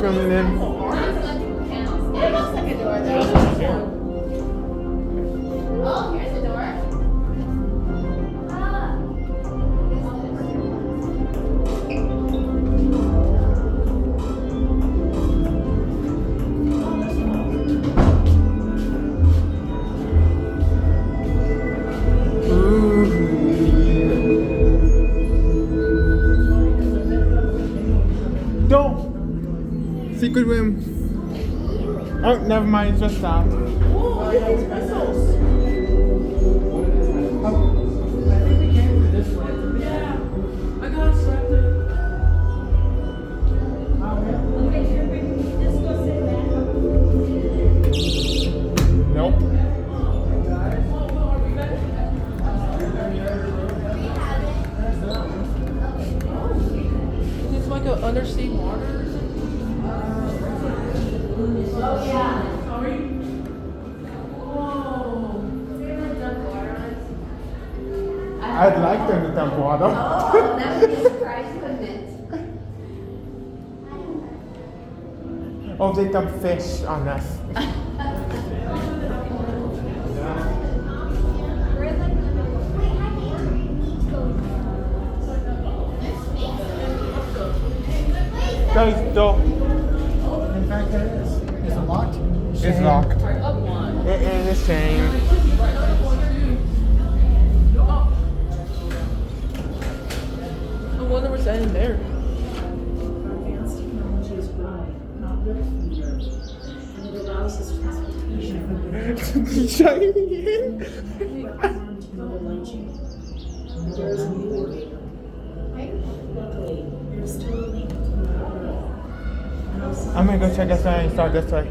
coming in. It looks like a door though. Oh, here's a door. Don't! Secret room. Oh, never mind, it's just that. Oh, yeah, it's missiles. I think we came from this way. Yeah. I got accepted. Nope. It's like an undersea water. Oh yeah. Sorry. Whoa. I'd like them to dump water. Oh, that would be a surprise, wouldn't it? Oh, they dump fish on us. Guys, don't. In fact, there is. Is it locked? It's locked. Up one. It is a shame. I wonder what's in there. Advanced technology is growing, not with features, and it allows us transportation Shining in. but harmed another light chain. There is a new order. Luckily, there is still a link to the world. I'm gonna go check this out and start this way.